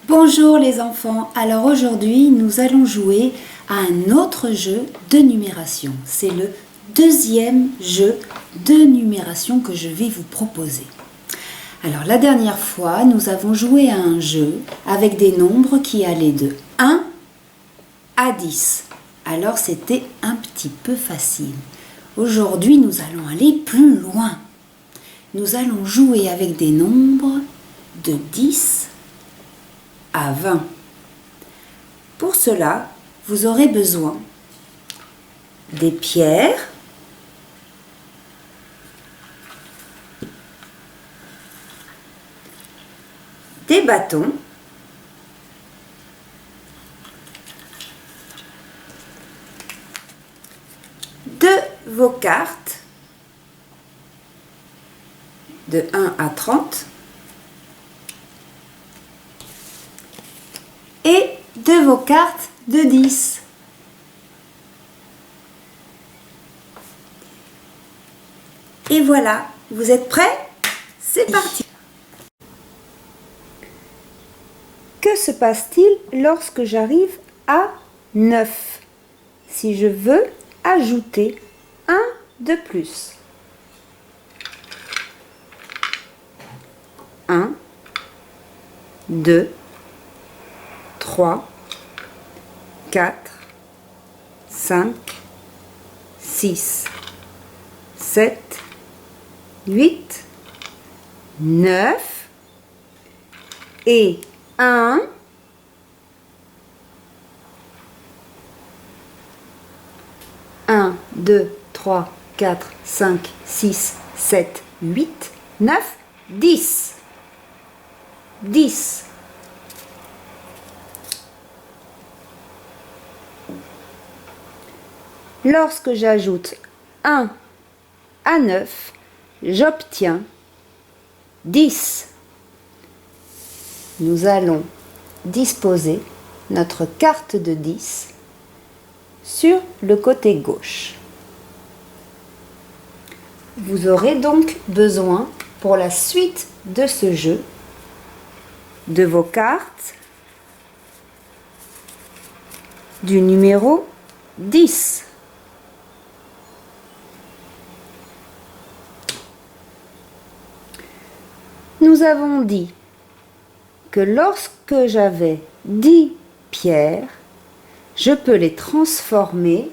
Bonjour les enfants, alors aujourd'hui nous allons jouer à un autre jeu de numération. C'est le deuxième jeu de numération que je vais vous proposer. Alors la dernière fois nous avons joué à un jeu avec des nombres qui allaient de 1 à 10. Alors c'était un petit peu facile. Aujourd'hui nous allons aller plus loin. Nous allons jouer avec des nombres de 10 à 20. Pour cela, vous aurez besoin des pierres, des bâtons, de vos cartes de 1 à 30 et de vos cartes de 10. Et voilà, vous êtes prêts? C'est parti! Que se passe-t-il lorsque j'arrive à 9? Si je veux ajouter un de plus. 1, 2, 3, 4, 5, 6, 7, 8, 9 et 1. 1, 2, 3, 4, 5, 6, 7, 8, 9, 10. 10. Lorsque j'ajoute 1 à 9, j'obtiens 10. Nous allons disposer notre carte de 10 sur le côté gauche. Vous aurez donc besoin, pour la suite de ce jeu, de vos cartes du numéro 10. Nous avons dit que lorsque j'avais 10 pierres, je peux les transformer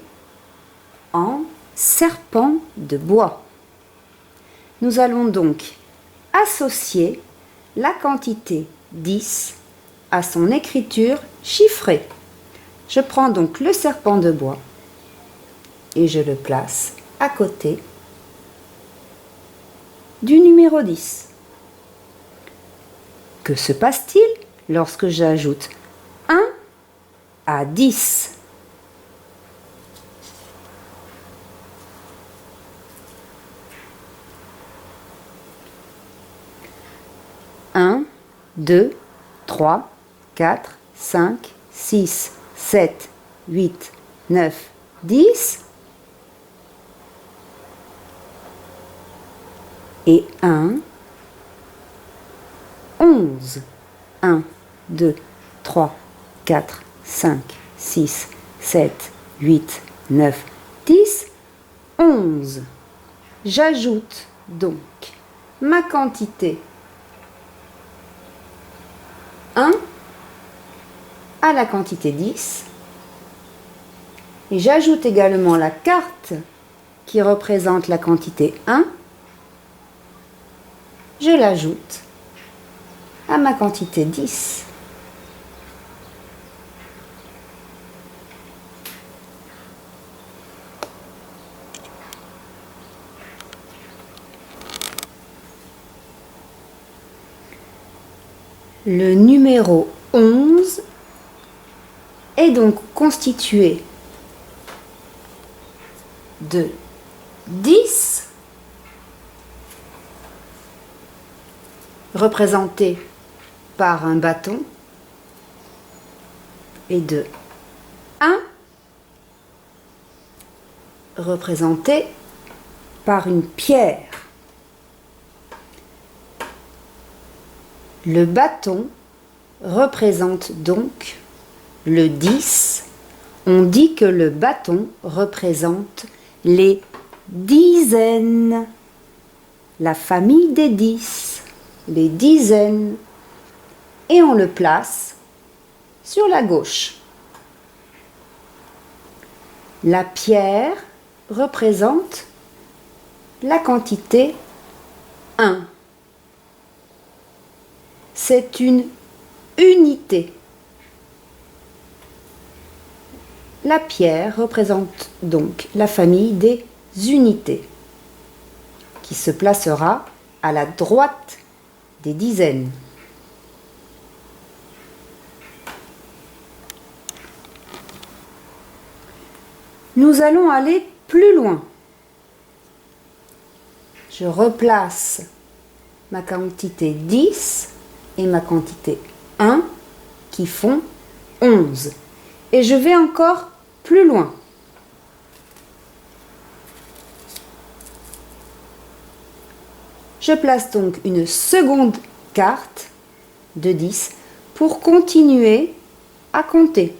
en serpents de bois. Nous allons donc associer la quantité 10 à son écriture chiffrée. Je prends donc le serpent de bois et je le place à côté du numéro 10. Que se passe-t-il lorsque j'ajoute 1 à 10? Un, 2, 3, 4, 5, 6, 7, 8, 9, 10 et 1, 11. 1, 2, 3, 4, 5, 6, 7, 8, 9, 10, 11. J'ajoute donc ma quantité 1 à la quantité 10 et j'ajoute également la carte qui représente la quantité 1. Je l'ajoute à ma quantité 10. Le numéro 11 est donc constitué de 10 représenté par un bâton et de 1 représenté par une pierre. Le bâton représente donc le 10. On dit que le bâton représente les dizaines. La famille des 10, les dizaines. Et on le place sur la gauche. La pierre représente la quantité 1. C'est une unité. La pierre représente donc la famille des unités, qui se placera à la droite des dizaines. Nous allons aller plus loin. Je replace ma quantité 10 et ma quantité 1 qui font 11. Et je vais encore plus loin. Je place donc une seconde carte de 10 pour continuer à compter.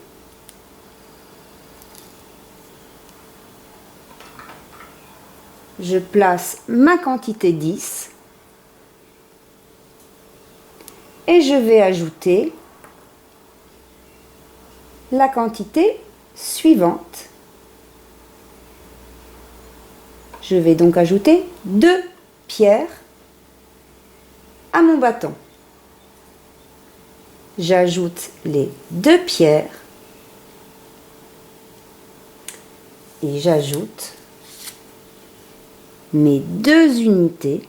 Je place ma quantité 10 et je vais ajouter la quantité suivante. Je vais donc ajouter 2 pierres à mon bâton. J'ajoute les 2 pierres et j'ajoute mes 2 unités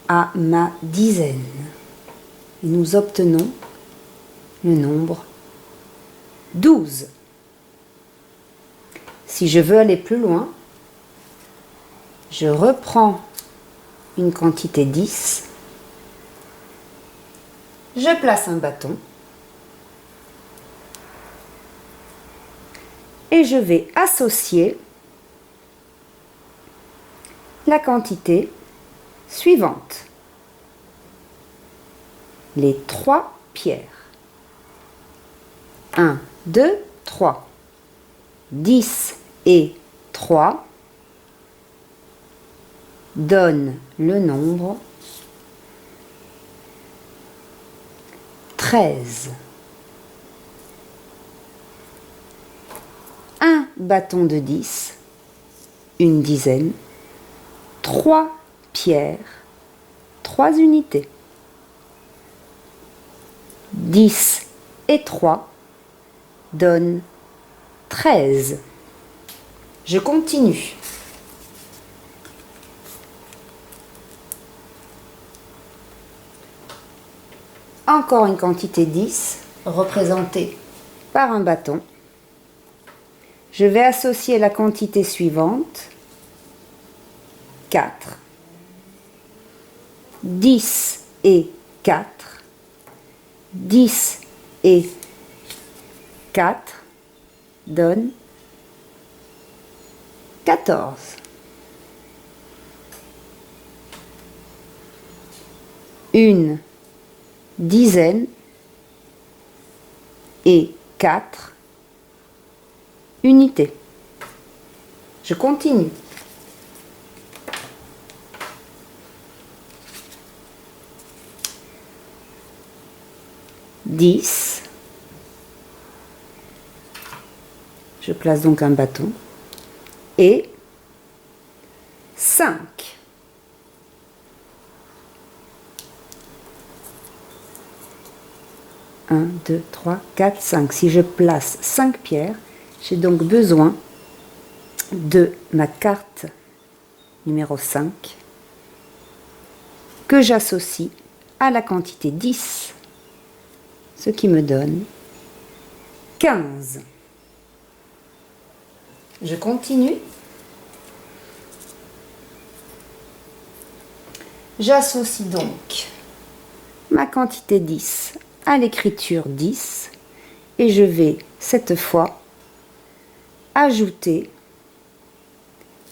à ma dizaine. Et nous obtenons le nombre 12. Si je veux aller plus loin, je reprends une quantité 10, je place un bâton et je vais associer la quantité suivante. Les 3 pierres. 1, 2, 3. 10 et 3 donnent le nombre 13. Un bâton de 10, une dizaine, 3 pierres, 3 unités. 10 et 3 donnent 13. Je continue. Encore une quantité 10, représentée par un bâton. Je vais associer la quantité suivante, 4. 10 et 4. 10 et 4 donnent 14. Une dizaine et 4 unités. Je continue. Dix. Je place donc un bâton. Et 5. Un, 2, 3, 4, 5. Si je place 5 pierres, j'ai donc besoin de ma carte numéro 5 que j'associe à la quantité 10, ce qui me donne 15. Je continue. J'associe donc ma quantité 10 à l'écriture 10 et je vais cette fois ajouter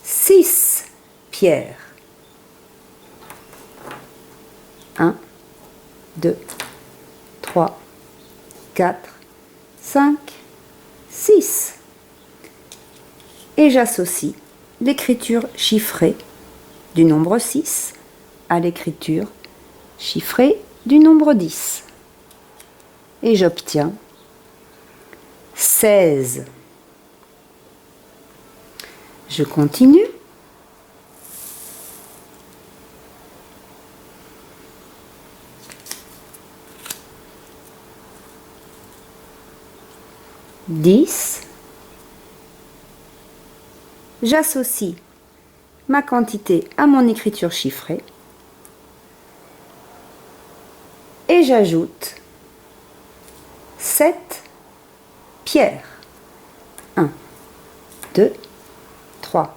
6 pierres. 1, 2, 3, 4, 5, 6. Et j'associe l'écriture chiffrée du nombre 6 à l'écriture chiffrée du nombre 10. Et j'obtiens 16. Je continue. Dix. J'associe ma quantité à mon écriture chiffrée et j'ajoute 7 pierres. 1, 2, 3,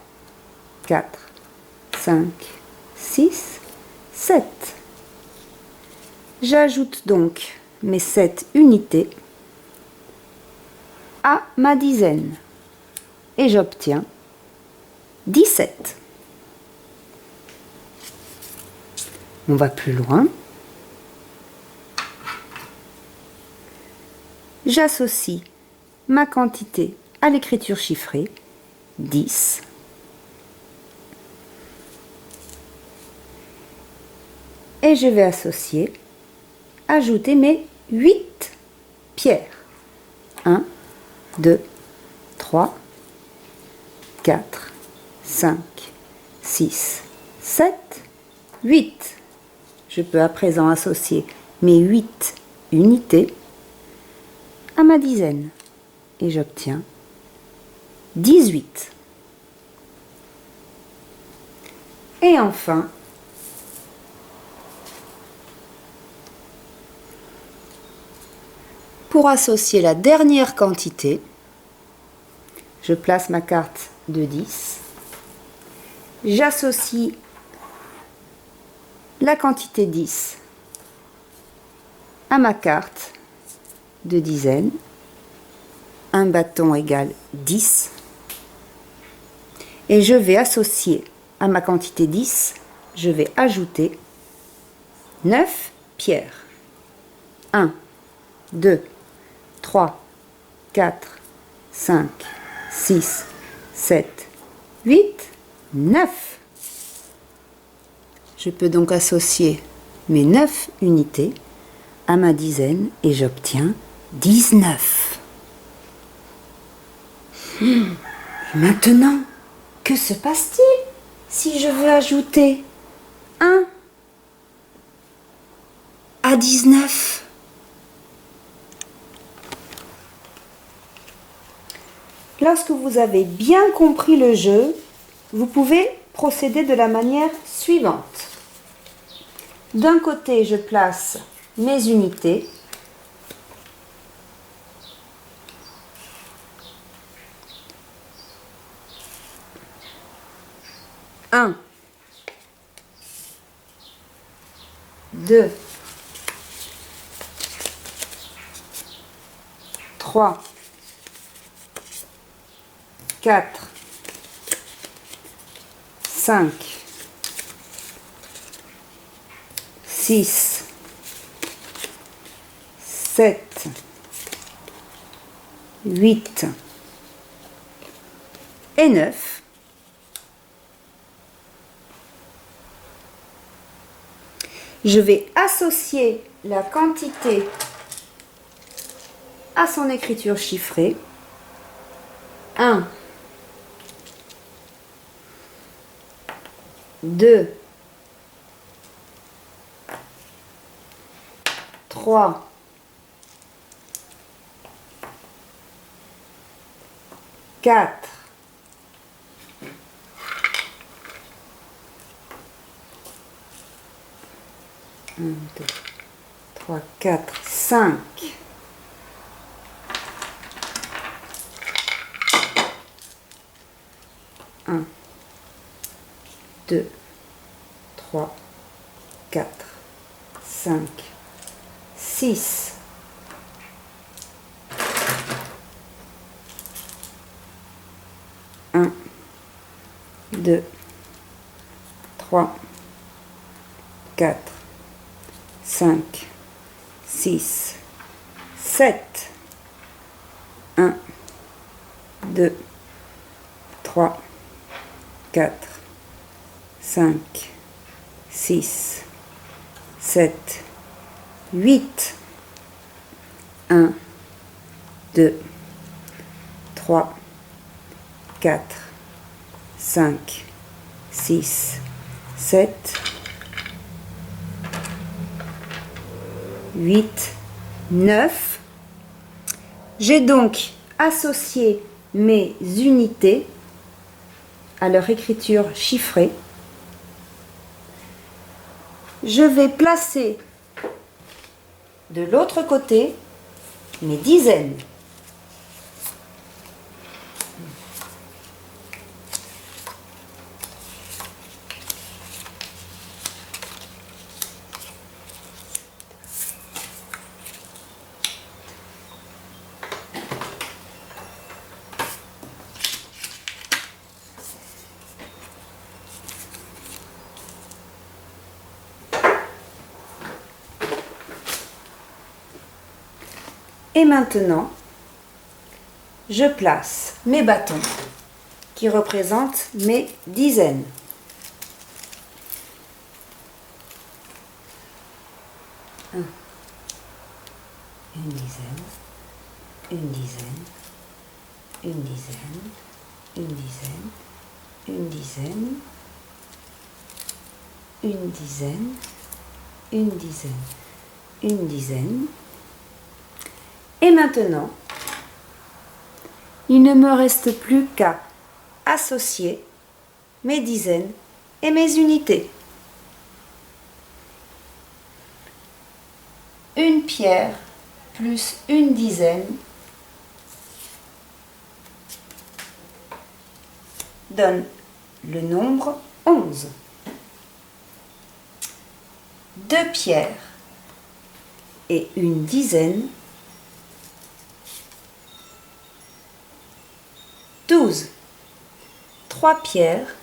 4, 5, 6, 7. J'ajoute donc mes 7 unités à ma dizaine et j'obtiens 17. On va plus loin. J'associe ma quantité à l'écriture chiffrée, 10. Et je vais ajouter mes 8 pierres. 1, 2, 3, 4, 5, 6, 7, 8. Je peux à présent associer mes 8 unités à ma dizaine et j'obtiens 18. Et enfin, pour associer la dernière quantité, je place ma carte de 10. J'associe la quantité 10 à ma carte de dizaine. Un bâton égale 10. Et je vais associer à ma quantité 10, je vais ajouter 9 pierres. 1, 2, 3, 4, 5, 6, 7, 8, 9. Je peux donc associer mes 9 unités à ma dizaine et j'obtiens 19. Maintenant, que se passe-t-il si je veux ajouter 1 à 19? Lorsque vous avez bien compris le jeu, vous pouvez procéder de la manière suivante. D'un côté, je place mes unités. Un, 2, 3, 4, 5, 6, 7, 8 et 9. Je vais associer la quantité à son écriture chiffrée. 1, 2, 3, 4, 1, 2, 3, 4, 5. 1, 2, 3, 4, 5, 6. 1, 2, 3, 4, 5, 6, 7. 1, 2, 3, 4, 5, 6, 7, 8. 1, 2, 3, 4, 5, 6, 7, 8, 9. J'ai donc associé mes unités à leur écriture chiffrée. Je vais placer de l'autre côté mes dizaines. Et maintenant, je place mes bâtons qui représentent mes dizaines. Une dizaine, une dizaine, une dizaine, une dizaine, une dizaine, une dizaine, une dizaine, une dizaine. Et maintenant, il ne me reste plus qu'à associer mes dizaines et mes unités. Une pierre plus une dizaine donne le nombre 11. Deux pierres et une dizaine 12. 3 pierres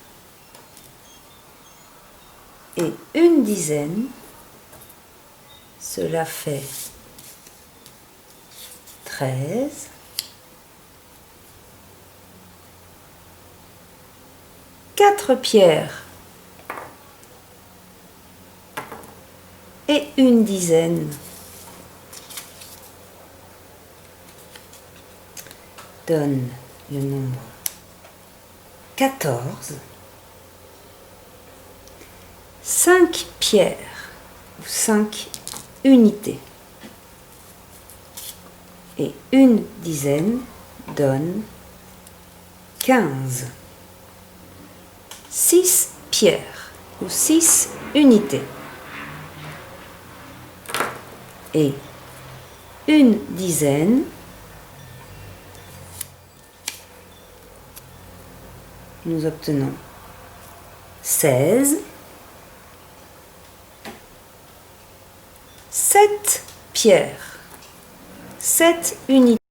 et une dizaine, cela fait 13. 4 pierres et une dizaine donne le nombre 14. 5 pierres ou 5 unités et une dizaine donne 15. 6 pierres ou 6 unités et une dizaine nous obtenons 16, 7 pierres, 7 unités.